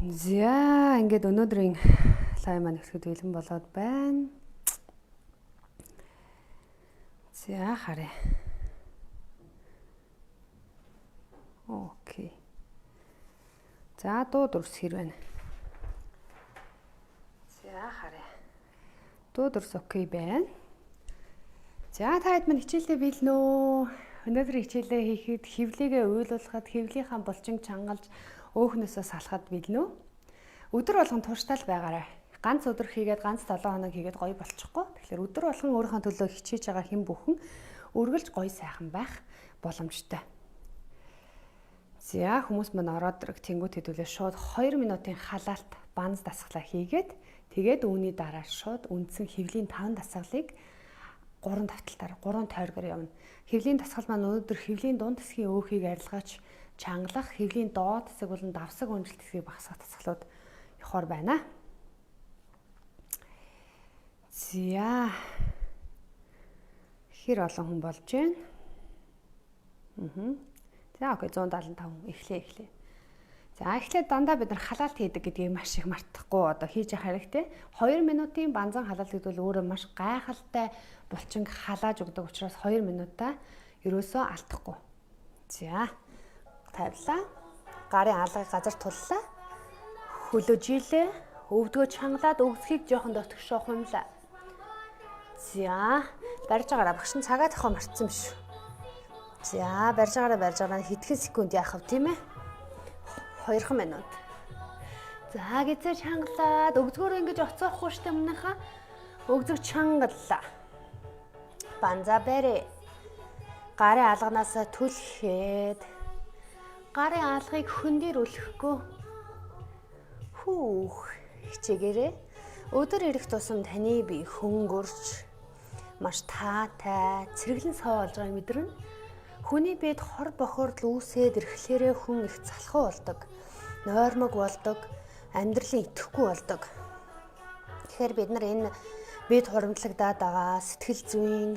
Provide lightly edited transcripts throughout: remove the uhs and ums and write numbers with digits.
За ингээд өнөөдрийн лайв маань эхлэхэд бэлэн болоод байна. За харъя. Окей. За дууд өрс хэр байна. За харъя. Дууд өрс окей байна. За та хэд минь хичээлдээ бэлэн үү? Өнөөдрийн хичээлээ хийхэд хөвлийгээ уйлуулахад хөвлийнхаа булчин чангалж өөхнөөсөө салахад бэлэн үү? Өдөр болгон тууштай л байгаарай. Ганц өдөр хийгээд ганц 7 хоног хийгээд гоё болчихгүй. Тэгэхээр өдөр болгон өөрийнхөө төлөө хичээж байгаа хэн бүхэн үргэлж гоё сайхан байх боломжтой. За хүмүүс мань ороод ирэх тэнгуут хэдүүлээ шууд 2 минутын халаалт банз дасгалаа хийгээд тэгээд үүний дараа шууд үндсэн хөвлийн 5 дасгалыг 3 давталтаар 3 тойргоор явна. Хөвлийн дасгал маань өнөөдөр хөвлийн дунд хэсгийн өөхийг арилгаач чангалах, хөвлийн доод хэсэг болон давсаг өнжилт хэсгийг багасгах дасгалууд явахаар байна. За хэр олон хүн болж байна? За окей 175 хүн эхлэе. За эхлээд дандаа бид нар халаалт хийдэг гэдгийг маш их мартахгүй одоо хийж явах хэрэгтэй. 2 минутын банзан халаалт гэдэг бол өөрөө маш гайхалтай булчин халааж өгдөг учраас 2 минутаа ерөөсөө алдахгүй. За тавилаа. Гарын алгыг газар туллаа. Хөлөжилээ. Өвдгөө чангалаад өгсгийг жоохон дотгошоо хумлаа. За барьж байгаараа багш нь цагаа тахаа мартсан биш. За барьж байгаараа хэдхэн секунд яах вэ тийм ээ? 2 минут. За гэзээ чангалаад өгзгөөрөө ингэж оцоохгүй штэ өмнөхөө. Өгзөг чангаллаа. Банза бэрэ. Гарын алганаасаа түлхээд гарын алгыг хөн дээр үлхэхгүй. Хичээгээрээ өдөр ирэх тусам таны бие хөнгөрч маш таатай цэрэглэн соо болж байгааг мэдэрнэ. Хүний биед хор бохирдол үүсээд ирэхлээрээ хүн их залхуу болдог. Нойрмог болдог, амьдралын итгэхгүй болдог. Тэгэхээр бид нар энэ биед хуримтлагдаад байгаа сэтгэл зүйн,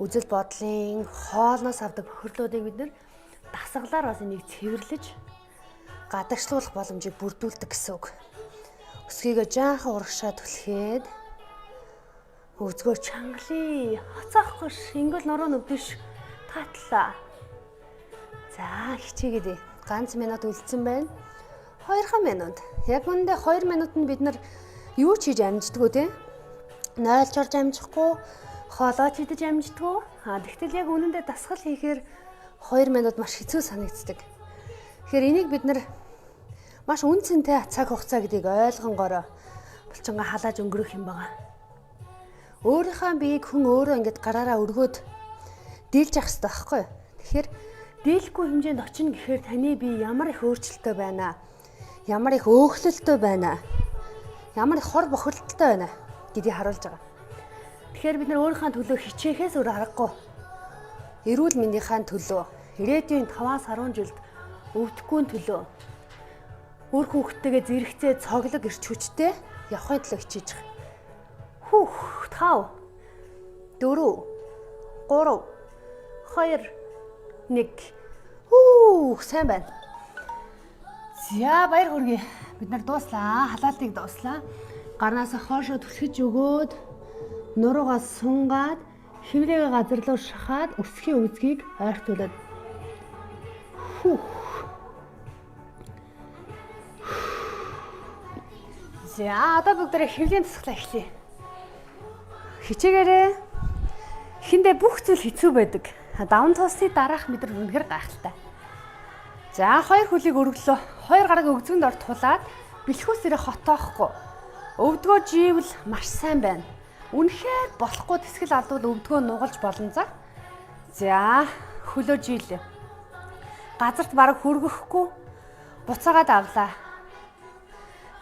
үзэл бодлын хоолноос авдаг бохирдлуудыг бид нар дасгалаар бас энийг цэвэрлэж гадагшлуулах боломжийг бүрдүүлдэг гэсэн үг. Өсгийгөө жаахан урагшаа түлхээд өгзгөө чангалъя. Хоцоохгүй шингэл нуруу нүвдэш татлаа. За хичээгээд ганц минут үлдсэн байна. 2 минут. Яг үүндээ 2 минутанд бид нар юу ч хийж амждаггүй те. Нойлж орж амжихгүй, хоолойч идэж амждаггүй. Тэгтэл яг үнэндээ дасгал хийхээр 2 минут маш хэцүү санагддаг. Тэгэхээр энийг бид нар маш үн цэнтэй цаг хугацаа гэдгийг ойлгонгороо булчингаа халааж өнгөрөх юм байна. Өөрийнхөө биеийг хүн өөрөө ингэж гараараа өргөөд дийлж явах хэрэгтэй байхгүй юу? Тэгэхээр дийлэхгүй хэмжээнд очино гэхээр таны бие ямар их өөрчлөлттэй байна, ямар их өөхлөлттэй байна, ямар их хор бохирдолтой байна гэдгийг харуулж байгаа. Тэгэхээр бид нар өөрийнхөө төлөө хичээхээс өөр аргагүй. Эрүүл мэндийнхаа төлөө, ирээдүйн 5-10 жилд өвдөхгүй төлөө өөр хүүхдтэйгээ зэрэгцээ цоглог ирч хүчтэй явахын төлөө хичээж байгаа. 5 4 3 2 1 сайн байна. За баяр хүргэе. Бид нар дууслаа. Халаалтыг дууслаа. Гарнаасаа хоошоо түлхэж өгөөд нуруугаас сунгаад хөвлөөгөө газар руу шахаад өсгийн үзгийг ойртуулад. За одоо бүгдээ хөвлийн дасгалаа эхлэе. Хичээгээрээ эхэндээ бүх зүйл хэцүү байдаг. Даван туусны дараах мэдрэл үнэхээр гайхалтай. За 2 хөлийг өргөлөө. 2 гараг өгзгөнд ор тулаад бэлхүүсээрээ хотоохгүй. Өвдгөө живл маш сайн байна. Үнэхээр болохгүй тэсгэл алдвал өвдгөө нугалж болно за. За хөлөө жилээ. Газарт бараг хүргэхгүй буцаагаад авлаа.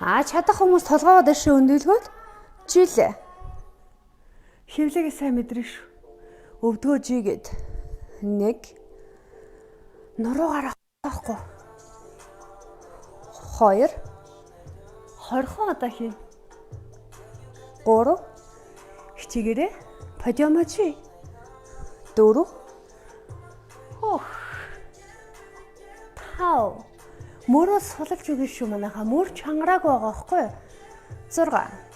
Чадах хүмүүс толгоогоо дэше өндөлгөөд жилээ. Хөвлөгээ сайн мэдрэн шүү. Өвдгөө жигээд 1 нуруугаараа хоохгүй 2 хорхон одоо хий 3 хичээгээрээ подиомочи 4 5 Мөрөө сулж өгнө шүү манайха. Мөр чангарааг байгаа байхгүй юу? 6.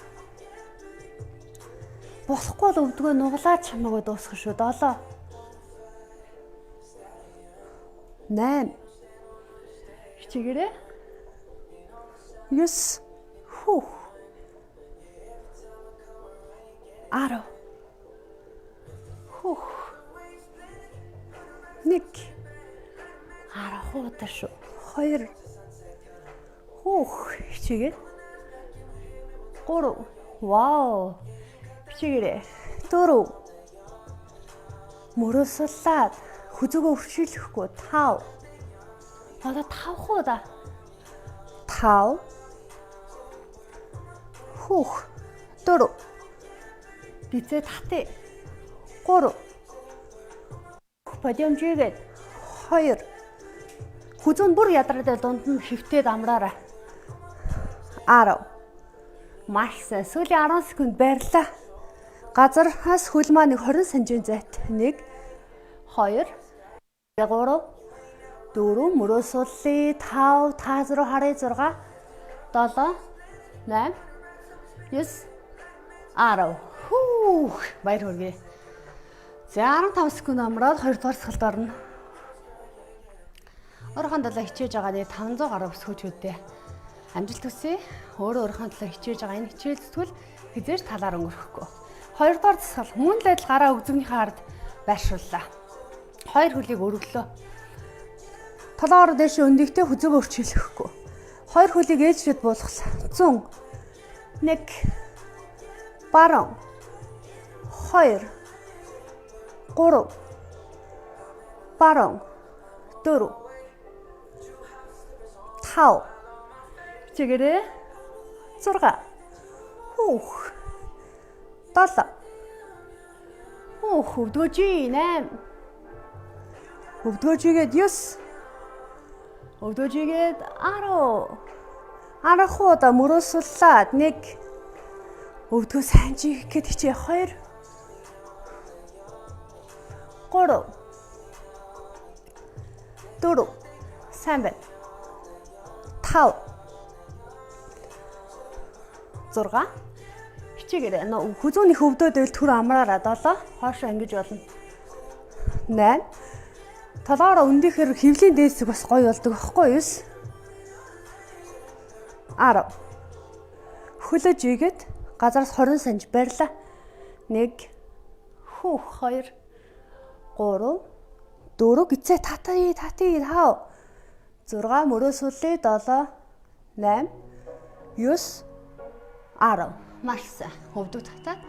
Болохгүй л өвдгөө нуглаад чамаагүй дуусгах шүү. 7. 8. Хичээгээрээ. 9. Хүүх. 10. Хүүх. 1. Харахуудаа шүү. 2. Хүүх. Хичээгээд. 3. Вау. Хичээгээрээ. 4. Мөрөөсөллаад хүзүүгөө өршөөлөхгүй. 5. Одоо 5 хуудаа. 5. Хүүх. 4. Бицээ татъя. 3. Бодиомжигээд. 2. Хүзүүн бүр ядраад дунд нь хөвтөөд амраарай. 10. Маш сайн. Сүүлийн 10 секунд байрлаа. Газраас хөл маань 20 см зайт. 1 2 3 4 мөрөө суллаа. 5 таз руу харъя. 6 7 8 9 10. Хүүх. Баяр хүргэе. За 15 секунд амраад 2 дугаар сахалд орно. Өөрийнхөө талаа хичээж байгаа нэг 500 гаруй өсгөж үдээ. Амжилт хүсье. Өөрөө өөрийнхөө талаа хичээж байгаа энэ хичээл зүтгэл хизээж талаар өнгөрөхгүй. 2 дугаар засгал мөн л адил гараа өгзөгнийхээ ард байршууллаа. 2 хөлийг өргөлөө. Толгоор дээш өндөгтэй хүзүүгөө өрчүүлэхгүй. 2 хөлийг ээлжлээд буулгасан. 100 1 баруун 2 3 баруун 4 5 чигээрээ 6 хүүх 7 өвдгөөжий 8 өвдгөөжигээд 9 өвдгөөжигээд 10 10 мөрөөсөллаад 1 өвдгөө сайн чих гэхэд хичээ 2 3 4 сайн байна 5 6 хичээгээрээ хүзүүний хөвдөөд байл түр амраараа 7 хоошоо ингэж болно 8 толгоороо өндөхөр хөвлийн дээсэг бас гоё болдог байхгүй юу 10 хөлөж игээд газараас 20 см барьлаа 1 хүүх 2 3 4 гизээ татъя 5 6 мөрөөсүүлээ 7 8 9 10 маш сайн өвдөг татаад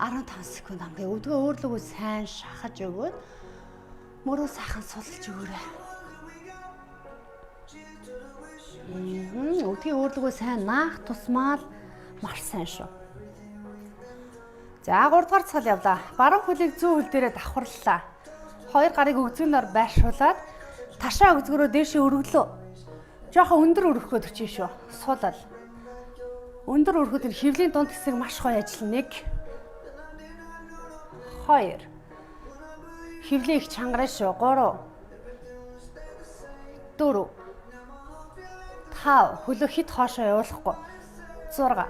15 секунд амрыг өвдгөө өөрлөгөө сайн шахаж өгөөд мөрөө сайхан сулж өгөөрэй. Өвдгийн өөрлөгөө сайн наах тусмаа маш сайн шүү. За 3 дугаар цал явлаа. Баруун хөлийг зүүн хөл дээрээ давхарлаа. 2 гарыг өгзгөнөөр байршуулад ташаа өгзгөрөө дээшээ өргөлөө. Жохон өндөр өргөхөд өчөө шүү. Суулал. Өндөр өргөхөд хөвлийн дунд хэсэг маш гоё ажиллана. 1 2 хөвлийн их чангараа шүү. 3 4 5 хөлөө хит хоошоо явуулахгүй. 6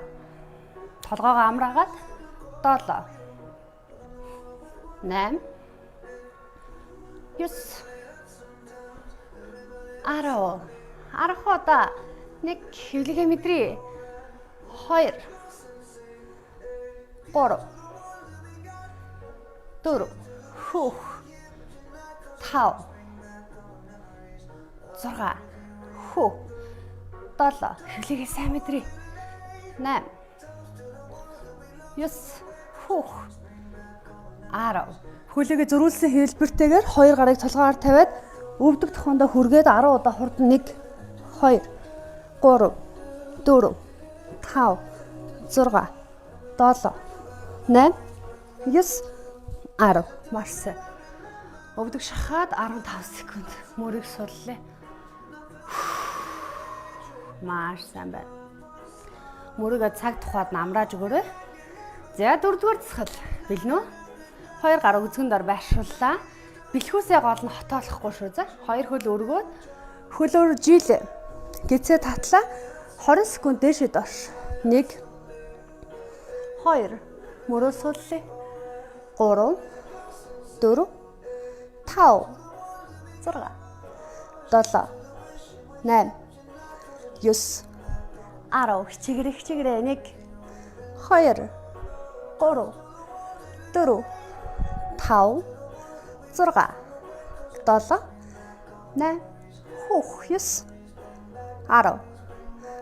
толгоогоо амраагаад 7 8 9 10 10 1 хөвлөгээ мэдрээ 2 3 4 хүүх 5 6 хөө 7 хөвлөгээ сайн мэдрээ 8 9 хүүх 10 хөлөгээ зөрүүлсэн хэлбэртэйгээр 2 гарыг толгоор тавиад өвдөг тохоондоо хүргээд 10 удаа хурдан 1 2 3 4 5 6 7 8 9 10 маш сайн өвдөг шахаад 15 секунд мөрийг суллаа. Маш сайн байна. Мөрийгөө цаг тухайд намрааж өгөөрэй. За 4 дугаар засгал бэлнэ үү? 2 гар үзгэн дор байршууллаа. Бэлхүүсээ гол нь хотоолохгүй шүү. За 2 хөл өргөөд хөлөөр жилээ. Гизээ татлаа 20 секунд дээшээ доош. 1 2 мөрөө сууллаа. 3 4 5 6 7 8 9 10 хичээгээрээ 1 2 3 4 5 6 7 8 9 10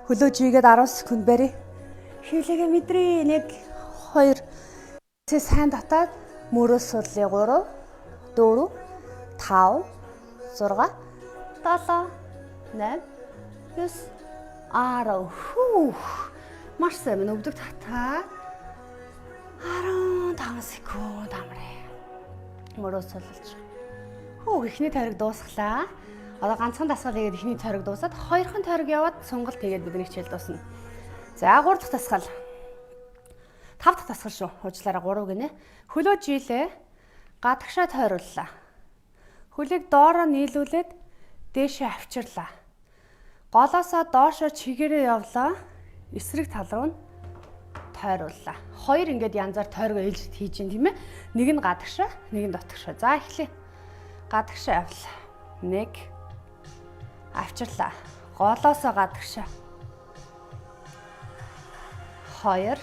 хөлөө жигээд 10 секунд барь. Хөвлөгээ мэдрээ. 1 2 цэ сайн татаад мөрөө сууллаа. 3 4 5 6 7 8 9 10 маш сайн өвдөг татаа 15 секунд амраа. Мөрөө суулж. Эхний тойрог дуусглаа. Одоо ганцхан дасгал хийгээд эхний тойрог дуусаад хоёрхан тойрог яваад сонголт хийгээд бидний хичээл дуусна. За 3 дахь дасгал. 5 дахь дасгал шүү. Уучлаарай 3 гинэ. Хөлөө жилээ. Гадагшаа тойрууллаа. Хөлийг доороо нийлүүлээд дээшээ авчирлаа. Голоосоо доошоо чигээрээ явлаа. Эсрэг тал руу нь тойрууллаа. Хоёр ингээд янзаар тойргоо ээлж хийж юм тийм ээ. Нэг нь гадагшаа, нэг нь дотгошоо. За эхлэе. Гадагшаа явлаа. 1 авчирлаа. Голоосоо гадагшаа. 2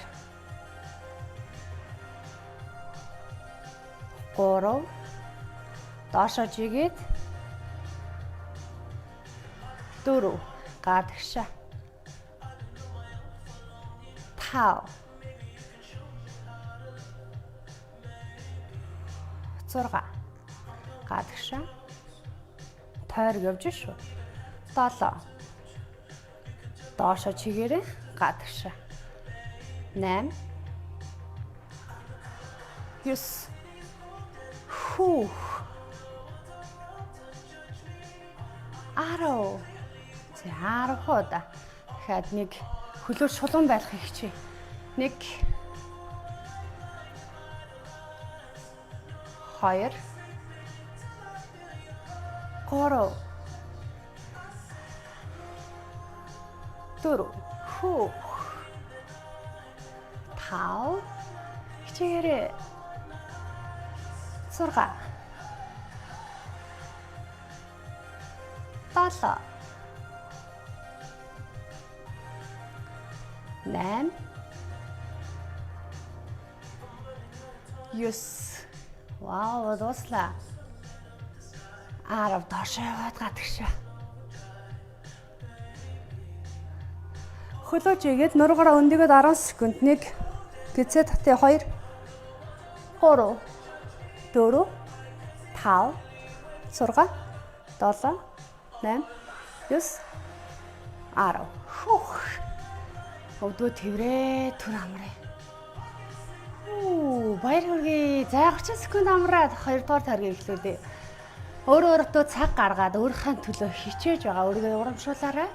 3 доошоо жигээд 4 гадагшаа. 5 6 гадагшаа. Тойрог явж шүү. 7 доошоо чигээрээ гадагшаа. 8 9 10 За 10 удаа. Дахиад нэг хөлөө шулуун байлгах хичээ. 1 2 3 4 5 хичээгээрээ 6 7 8 9 Вау, дуслаа. 10 доошоо яваад гадагшаа. Хөлөө жигээд нуруугаараа өндөгөөд 10 секунд. 1 гизээ татъя 2 3 4 5 6 7 8 9 10 Өвдөө тэврээ түр амраа. Баяр хүргэе. За 30 секунд амраад 2 дугаар тойргийг эхлүүлээ. Өөртөө цаг гаргаад өөрийнхөө төлөө хичээж байгаа. Өөрийгөө урамшуулаарай.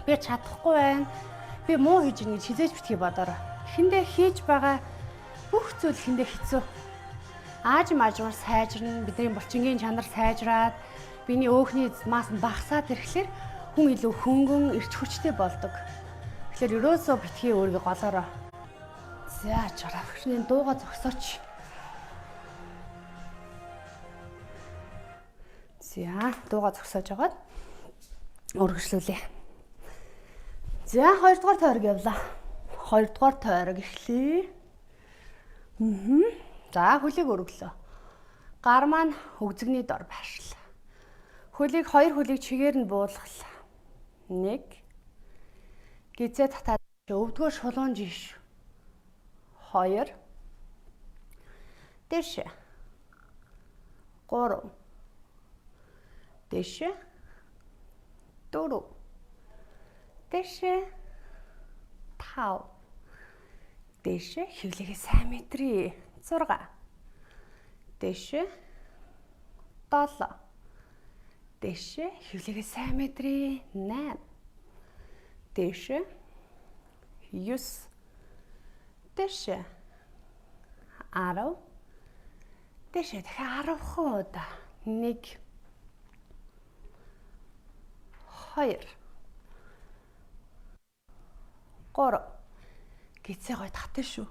Би чадахгүй байна. Би муу хийж ийн гэж хизээж битгий бодоорой. Эхэндээ хийж байгаа бүх зүйл эхэндээ хэцүү. Аажмаар сайжирна. Бидний булчингийн чанар сайжраад биений өөхний мас нь багасаад ирэхлээр хүн илүү хөнгөн эрч хүчтэй болдог. Тэгэхээр ерөөсөө битгий өөрийгөө голоорой. За чарагчны дууга зогсооч. За дууга зогсоож агаад үргэлжлүүлье. За 2 дугаар тойрог явлаа. 2 дугаар тойрог эхлэе. За хөлийг өргөлөө. Гар маань өгзөгний дор байрлаа. Хөлийг 2 хөлийг чигээр нь буулгалаа. 1 гизээ татаад өвдгөө шулуун жиш. 2 дэше 3 дэше 4 дэше 5 дэше хөвлөгээ сайн мэдрээ 6 дэше 7 дэше хөвлөгээ сайн мэдрээ 8 дэше 9 дэше 10 дэше дахиад 10 удаа 1 2 3 гизээ гоё татна шүү.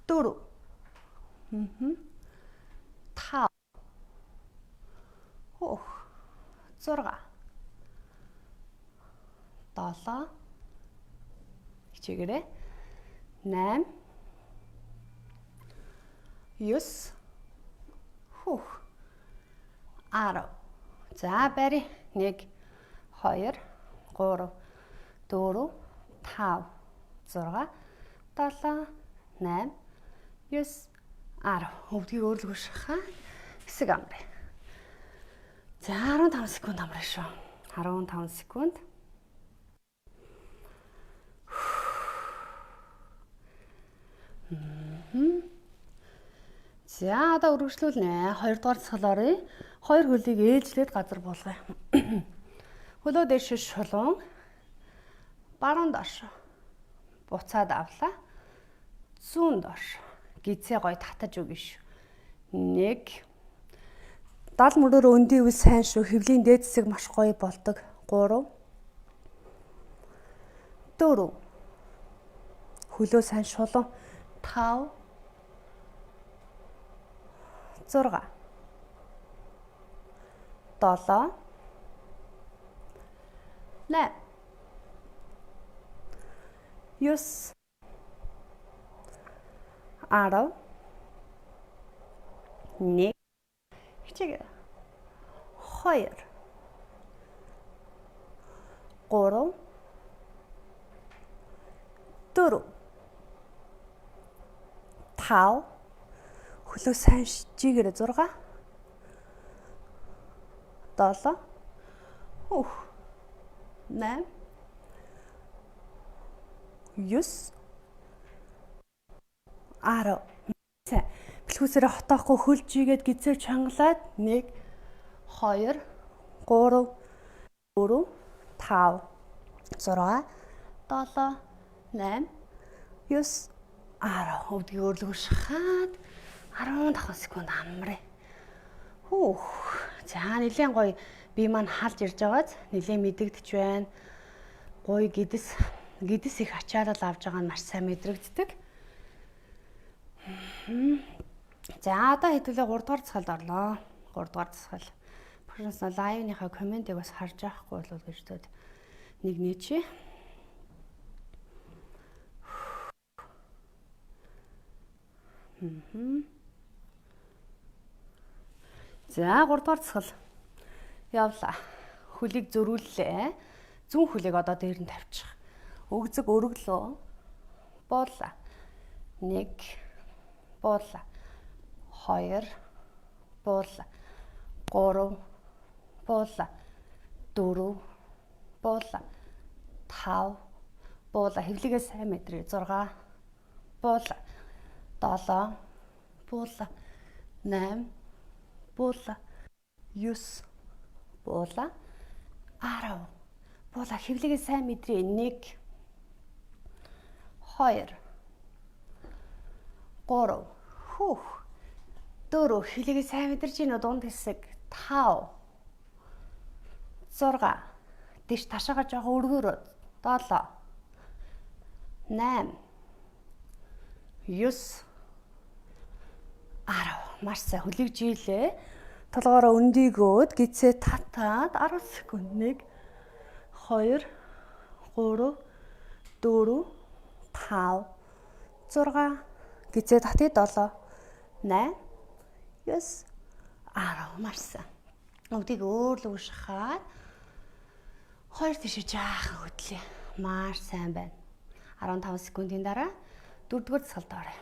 4 5 6 7 хичээгээрэй. 8 9 10. За барь. 1 2 3 4 5 6 7 8 9 10. Өвдгийг өөрлөгөө шахаа. Хэсэг амраа. За 15 секунд амраа шүү. 15 секунд. За одоо үргэлжлүүлнэ. 2 дугаар цогцол оръё. 2 хөлийг ээлжлээд газар буулгая. Хөлөө дээш шулуун. Баруун доош. Буцаад авлаа. Зүүн доош. Гизээ гоё татаж өгнө шүү. 1 дал мөрөөр өндий үл сайн шүү. Хэвлийн дээд хэсэг маш гоё болдог. 3 4 хөлөө сайн шулуун. 5 6 7 8 9 10 1 хичээгээ 2 3 4 5 хөлөө сайн шижигээрээ 6 7 8 9 10. Бэлхүүсээрээ хотоохгүй хөлж игээд гизээ чангалаад 1 2 3 4 5 6 7 8 9 10. Өвдгийг өөрлөгөө шахаад 15 секунд амраа. За нэлээд гоё би маань халж ирж байгааз нэлээд мэдэгдэж байна. Гоё гэдэс их ачаарал авж байгаа нь маш сайн мэдрэгддэг. За одоо хэдүүлээ 3 дугаар засгалд орлоо. 3 дугаар засгал. Багшаас лайвныхаа комментиг бас харж авахгүй бол гэж тод нэг нээчээ. За 3 дугаар засгал явлаа. Хөлийг зөрүүллээ. Зүүн хөлийг одоо дээр нь тавьчих. Өгзөг өргөлөө. Буулаа. 1 буулаа. 2 буулаа. 3 буулаа. 4 буулаа. 5 буулаа. Хэвлэгээ сайн мэдрээ. 6 буулаа. 7 буулаа. 8 буулаа. 9 буулаа. 10 буулаа. Хэвлэгээ сайн мэдрээ. 1 2 3 4 хэвлэгээ сайн мэдэрч ийн дунд хэсэг. 5 6 дэш ташаага жоохон өргөөрөө. 7 8 9 10. Маш сайн хөлийг жийлээ. Толгоороо өндийгөөд гизээ татаад 10 секунд. 1 2 3 4 5 6 гизээ татъя. 7 8 9 10. Маш сайн. Өвдгийг өөрлөг шахаад 2 тишээ жаахан хөдлөе. Маш сайн байна. 15 секундын дараа 4 дугаар засгалд оръё.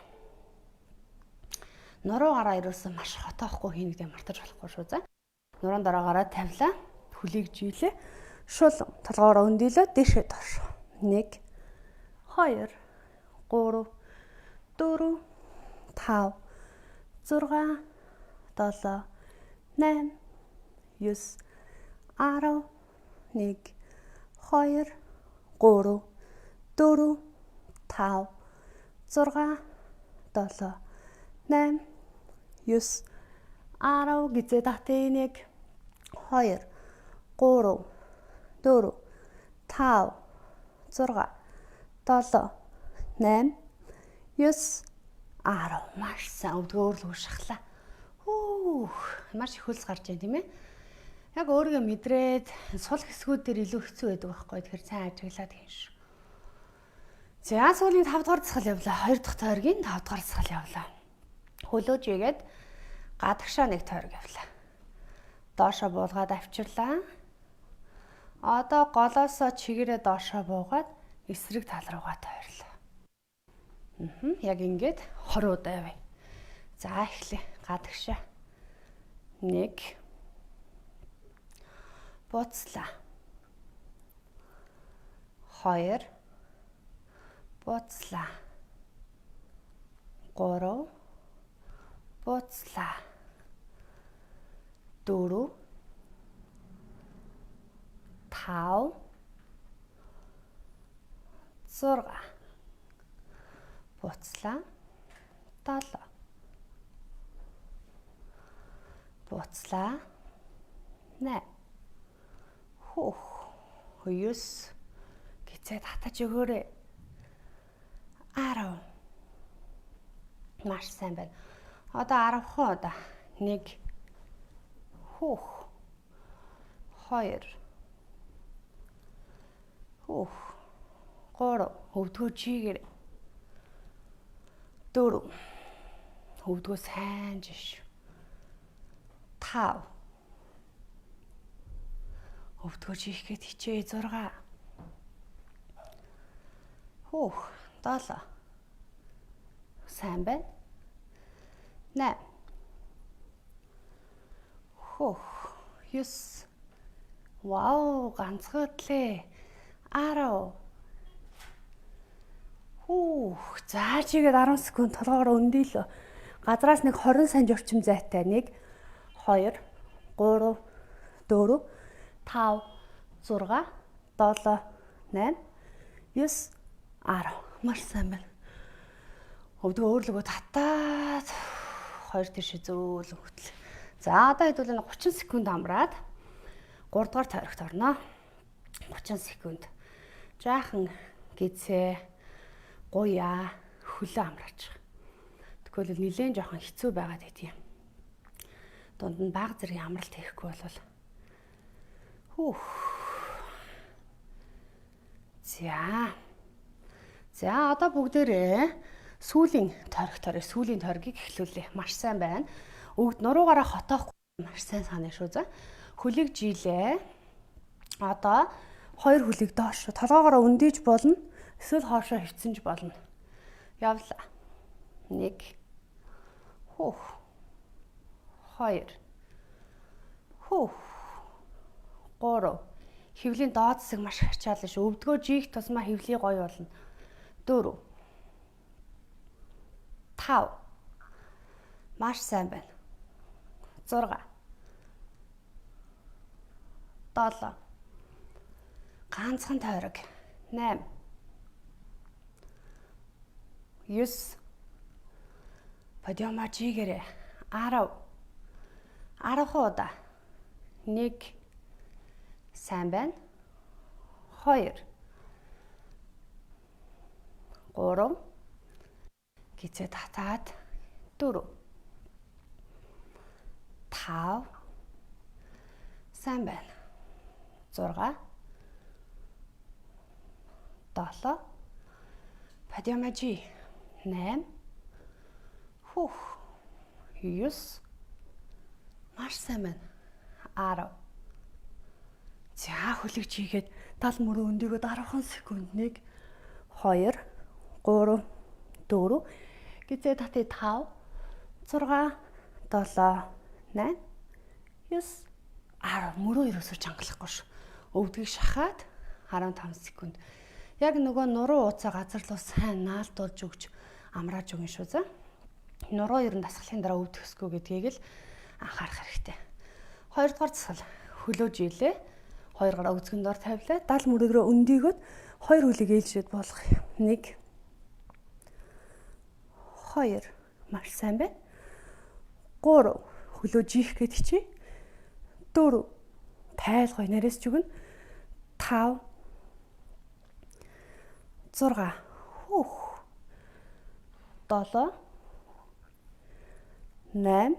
Нуруугаараа ирүүлсэн маш хотоохгүй хийнэгдээ мартаж болохгүй шүү. За. Нуруунд дараагаараа тавилаа. Хөлийг жийлээ. Шул толгоороо өндийлөө дэшээ доош. 1 2 3 4 5 6 7 8 9 10 1 2 3 4 5 6 7 8 9 10 гизээ татъя. 1 2 3 4 5 6 7, 8, 9, 10. Маш сайн өвдгөө өөрлөгөө шахлаа. Маш их хөлс гарч байна тийм ээ. Яг өөрийгөө мэдрээд сул хэсгүүд дээр илүү хэцүү байдаг байхгүй. Тэгэхээр сайн ажиглаад хийн шүү. За сүүлийн 5 дугаар засгал явлаа. 2 дахь тойргийн 5 дугаар засгал явлаа. Хөлөөж игээд гадагшаа нэг тойрог явлаа. Доошоо буулгаад авчирлаа. Одоо голоосоо чигээрээ доошоо буугаад эсрэг тал руугаа тойрлоо. Яг ингээд 20 удаа явъя. За эхлэе. Гадагшаа. 1 буцлаа. 2 буцлаа. 3 буцлаа. 4 5 6 буцлаа. 7 буцлаа. 8 9 гизээд хатаж өгөөрэй. 10 маш сайн байна. Одоо 10 удаа. 1 2 3 өвдгөө чигээр 4 өвдгөө сайн жиш 5 өвдгөө чих гээд хичээ 6 7 сайн байна 8 9 вау ганцхан лээ 10 за чигээд 10 секунд толгоороо өндийлөө. Газраас нэг 20 см орчим зайтай 1 2 3 4 5 6 7 8 9 10 маш сайн байна. Өвдгөө өөрлөгөө татаад 2 тийш зөөлөн хөтлөө. За одоо хэдүүлээ 30 секунд амраад 3 дугаар тойрогт орноо. 30 секунд. Жаахан гизээ гуяа хөлөө амраач. Тэгвэл нэлээд жоохон хэцүү байгаад байдгийг. Дунд нь баг зэргийн амралт хийхгүй болвол За одоо бүгдээрээ сүүлийн тойргийг эхлүүлье. Маш сайн байна. Өгд нуруугаараа хотоохгүй маш сайн санаа шүү за. Хөлийг жилээ. Одоо 2 хөлийг доош толгоогоороо өндийж болно. Эсвэл хоошоо хөвцөнж болно. Явлаа. 1 2 3 хөвлийн доод хэсэг маш хачаална шүү. Өвдгөө жиих тусмаа хөвлий гоё болно. 4 5 маш сайн байна. 6 7 ганцхан тойрог 8 9 подиома чигээрээ 10 удаа 1 сайн байна. 2 3 гизээ татаад 4 5 сайн байна. 6 7 падиамажи 8 9 маш сайн байна. 10 за хөлөг чигээд тал мөрөө өндөгөө 10 секунд 1 2 3 4 гизээ татыг 5 6 7 8 9 10 мөрөө ерөөсөө чангалахгүй шүү. Өвдгийг шахаад 15 секунд. Яг нөгөө нуруу ууцаа газар руу сайн наалдуулж өгч амрааж өгнө шүү за. Нуруу ер нь дасгалын дараа өвдөх ёсгүй гэдгийг л анхаарах хэрэгтэй. 2 дугаар засгал хөлөөж ийлээ. 2 гараа үзгэн дор тавилаа. Дал мөрөөрөө өндийгөөд 2 хөлийг ээлжид болгох. 1 2 маш сайн байна. 3 хөлөө жиих гээд хичээ. 4 тайлгой нарийсч өгнө. 5 6. Хүүх. 7. 8.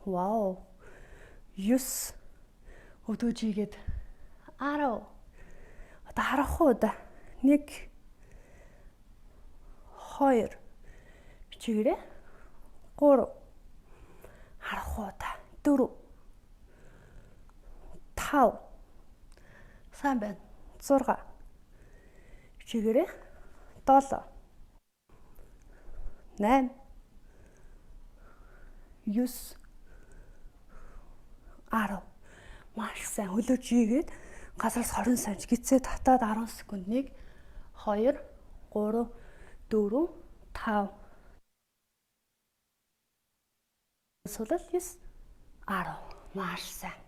Вау. 9. Өвдгөө жигээд 10. Одоо харах уу да. 1 2 чигээрээ 3 харах уу да. 4 5 сайн байна. 6 чигээрээ 7 8 9 10 маш сайн хөлөө жигээд газраас 20 см гисээ татаад 10 секунд 1 2 3 4 5 сулал 9 10 маш сайн.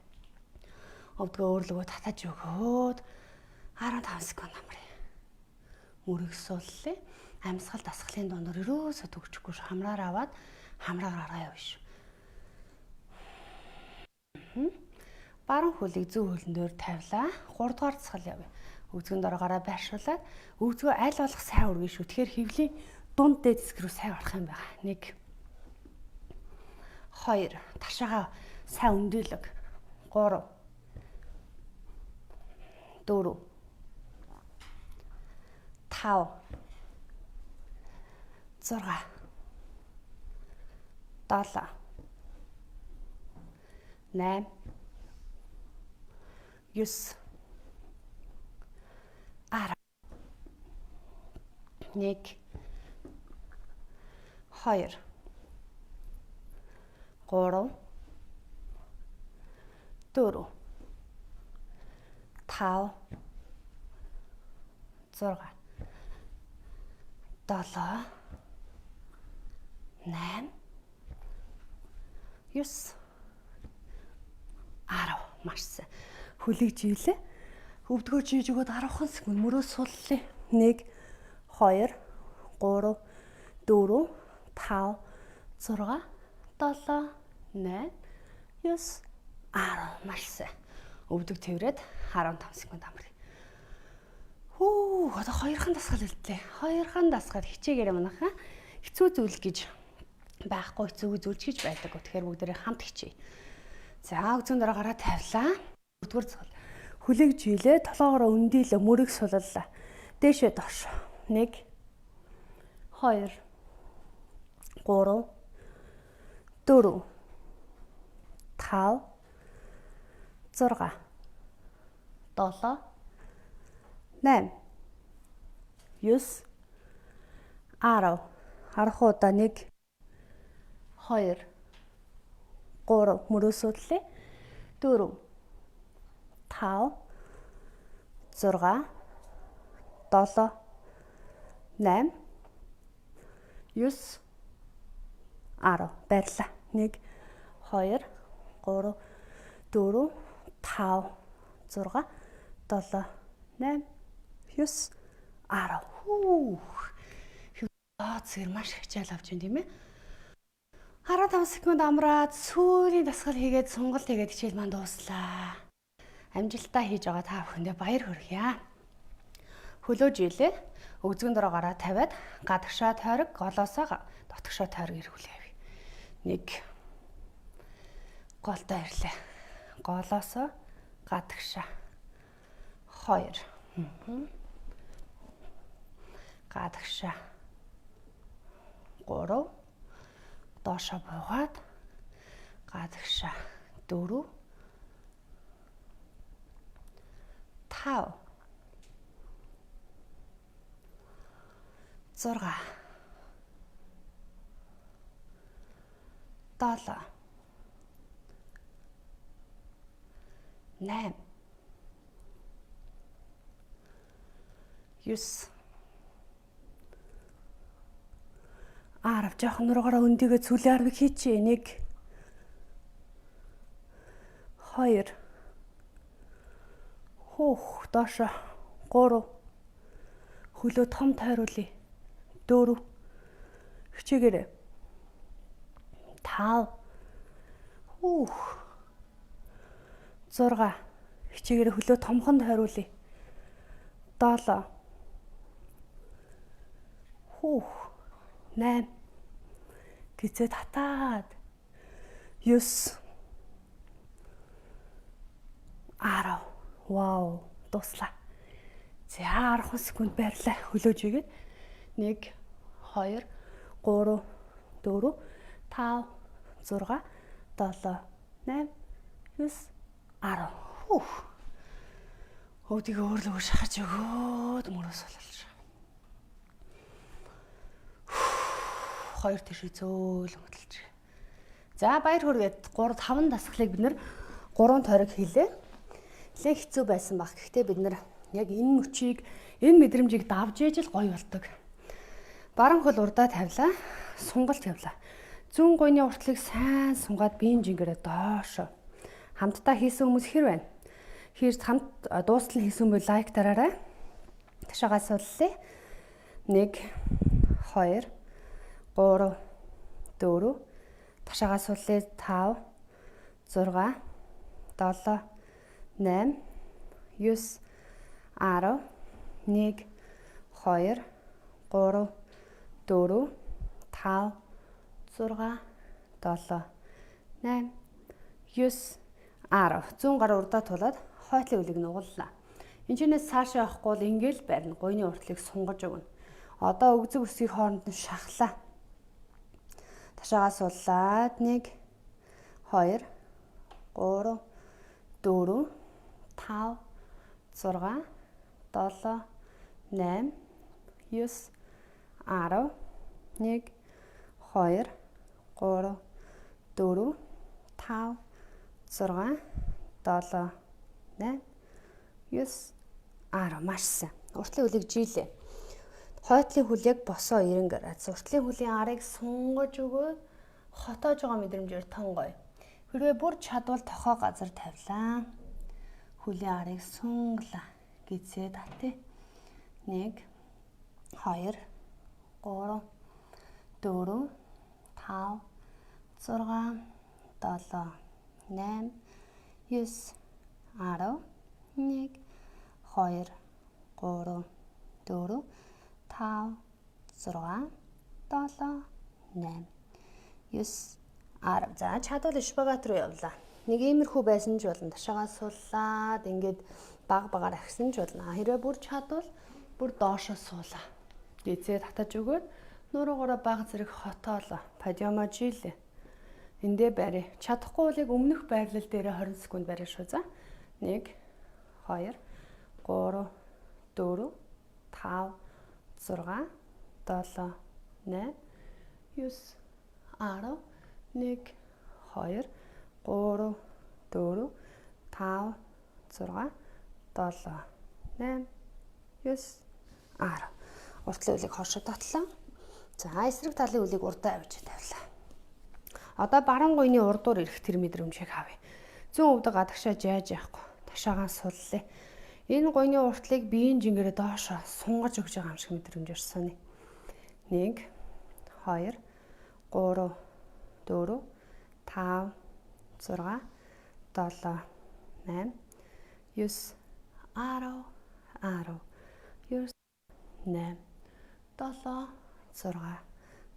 Өвдгөө өөрлөгөө татаж өгөөд 15 секунд амръя. Мөрийг сууллаа. Амьсгал дасгалын дундор өрөөсө төгчихгүй ш хамраар аваад хамраагаар аргаа явна ш. Баруун хөлийг зөв хөлн дээр тавилаа. 3 дугаар дасгал явъя. Өвзгөн дорогоороо байршуулад өвзгөө аль болох сайн үргэн шүү. Тэгэхээр хөвлийн дунд дээд хэсэг рүү сайн орох юм байна. 1 2 ташаага сайн өндөлөг. 3 4 5 6 7 8 9 10 1 2 3 4 5 6 7 8 9 10 маш сайн. Хөлийг живлээ. Өвдгөө жийж өгөөд 10 секунд мөрөө суллаа. 1 2 3 4 5 6 7 8 9 10 маш сайн. Өвдөг тэрвэрэд 15 секунд амръя. Одоо хоёрхан дасгал хэлтлээ. Хоёрхан дасгал хичээгээрэй манайхаа. Хэцүү зүйл гэж байхгүй, хэцүү зүйл гэж байдаг. Тэгэхээр бүгдээрээ хамт хичээе. За өвзгөн дорогоороо тавилаа. 4-р дасгал. Хөлийг жийлээ, толгоогоороо өндийлээ, мөрийг суллаа. Дээшээ доош. 1 2 3 4 5 6 7 8 9 10 харах удаа 1 2 3 мөрөөсөдлөө 4 5 6 7 8 9 10 баярлаа. 1 2 3 4 5 6 7 8 9 10. Зэрэг маш хичээл авч байна тийм ээ. 15 секунд амраад сүүлийн дасгал хийгээд сонголт хийгээд хичээл маань дууслаа. Амжилтаа хийж байгаа та бүхэндээ баяр хүргье. Хөлөө жилээ. Өвзгөн дорогоороо тавиад гадагшаа тойрог, голоосоо дотгошоо тойрог эргүүлээ явъя. 1 голтой ирлээ. Голоосоо гадагшаа. 2 гадагшаа. 3 доошоо буугаад гадагшаа. 4 5 6 7 8 9 10 жоохон нуруугаараа өндийгээ цүлийн арвыг хийчихье. 1 2 доошоо 3 хөлөө том тойруулъя. 4 хичээгээрэй. 5 6 хичээгээрээ хөлөө томхон тойруулъя. 7 8 гэцээ татаад 9 10. Вау, дуслаа. За 10 секунд байрлаа. Хөлөөж игээд 1 2 3 4 5 6 7 8 9 10. Өвдгийг өөрлөгөө шахаж өгөөд мөрөөс бололж. 2 тишээ зөөл хөдөлж. За баяр хүргээд 3 5 дасгалыг бид нэр 3 тойрог хийлээ. Нэлээд хэцүү байсан баг. Гэхдээ бид нар яг энэ мөчийг, энэ мэдрэмжийг давж ээж л гоё болдог. Баран хөл урдаа тавилаа, сунгалт явлаа. Зүүн гойны уртлыг сайн сунгаад биеийн жингэрээ доошо. Хамтдаа хийсэн хүмүүс хэр байна? Хийж хамт дуустал хийсэн хүмүүс лайк дараарай. Ташаагаа сууллаа. 1 2 3 4 ташаагаа сууллаа. 5 6 7 8 9 10 1 2 3 4 5 6 7 8 9 10 100 гаруй урдаа тулаад хойтлын үлийг нугаллаа. Энэчнээс цаашаа явахгүй бол ингээл барина. Гойны уртлыг сунгаж өгнө. Одоо өгзөг өсгийн хооронд нь шахлаа. Ташаагаа сууллаад 1 2 3 4 5 6 7 8 9 10 1 2 3 4 5 6 7 8 9 10 маш сайн. Уртлын хөлийг жилээ. Хойтлын хөл яг босоо 90 градус. Уртлын хөлийн арыг сунгаж өгөөд хотоож байгаа мэдрэмжээр тонгой. Хэрвээ бүр чадвал тохоо газар тавилаа. Хөлийн арыг сунглаа. Гизээ татъя. 1 2 3 4 5 6 7 8 9 10 1 2 3 4 5 6 7 8 9 10. За чадвал шпагат руу явлаа. Нэг иймэрхүү байсан ч болно. Ташаагаа сууллаад ингээд баг багаар ахсан ч болно. Хэрвээ бүр чадвал бүр доошоо суулаа. Гизээ татаж өгөөд нуруугаараа баг зэрэг хотоолоо. Падиомо жилээ. Эндээ барь. Чадахгүй бол яг өмнөх байрлал дээр 20 секунд барь шүү. За 1 2 3 4 5 6 7 8 9 10 1 2 3 4 5 6 7 8 9 10. Уртлын үлийг хоошо татлаа. За эсрэг талын үлийг урдаа авч тавилаа. Одоо баруун гойны урдуур ирэх тэр мэдрэмжийг авъя. Зүүн өвдөг гадагшаа жааж яахгүй. Ташаагаа суллаа. Энэ гойны уртлыг биеийн жингэрээ доошоо сунгаж өгч байгаа юм шиг мэдрэмж ирсэн. 1 2 3 4 5 6 7 8 9 10 10 9 8 7 6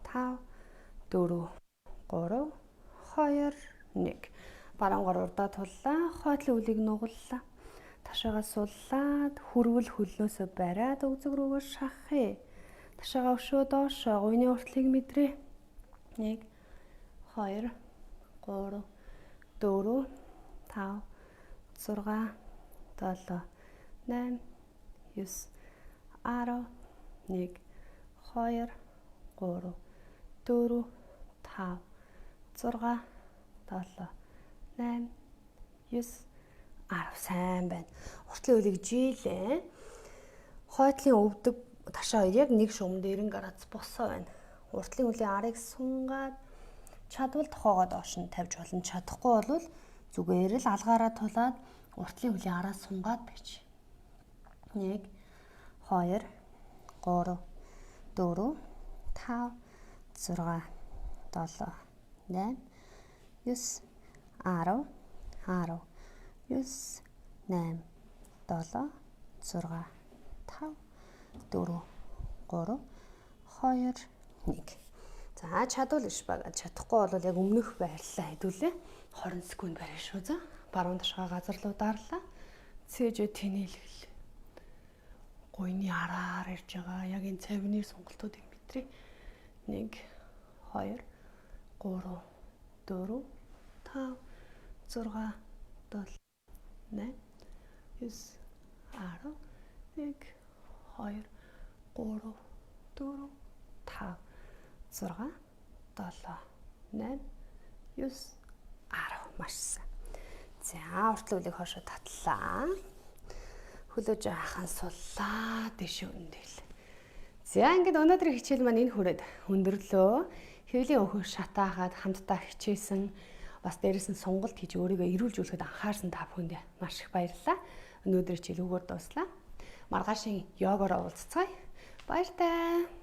5 4 3 2 1. Баруунгаар урдаа туллаа. Хойтлын үлийг нугаллаа. Ташаагаа суллаад хөрвөл хөлнөөсөө бариад өгзөг рүүгээ шахъя. Ташаагаа өшөө доошоо гойны уртлыг мэдрээ. 1 2 3 4 5 6 7 8 9 10 1 2 3 4 5 6 7 8 9 10. Сайн байна. Уртлын үлийг жилээ. Хойтлын өвдөг ташаа яг нэг шугам 90 градус босоо байна. Уртлын үлийн арыг сунгаад чадвал тохоогоо доош нь тавьж болно. Чадахгүй бол зүгээр л алгаараа тулаад уртлын үлийн араа сунгаад байж. 1 2 3 4 5 6 7 8 9 10 10 9 8 7 6 5 4 3 2 1. За чадвал иш байгаа. Чадахгүй бол яг өмнөх байрлалаа хэдүүлээ. 20 секунд барьж шүү за. Баруун ташгаа газар руу дарлаа. Цээжээ тэнэлгэл. Гойны араар ирж байгаа. Яг энэ цавны сонголтуудыг мэдрээ. 1 2 3 4 5 6 7 8 9 10 1 2 3 4 5 6 7 8 9 10 маш сайн. За уртлуулыг хоошо татлаа. Хөлөө жаахан суллаа дэше өндөл. За ингээд өнөөдрийн хичээл маань энэ хүрээд өндөрлөө. Хэвлийн өхөө шатаагаад хамтдаа хичээсэн бас дээрээс нь сонголт хийж өөрийгөө эрүүлжүүлэхэд анхаарсан та бүхэнд маш их баярлалаа. Өнөөдрийн хичээл үгээр дуслаа. Маргаашийн йогоор уулзцгаая. Баяр таа.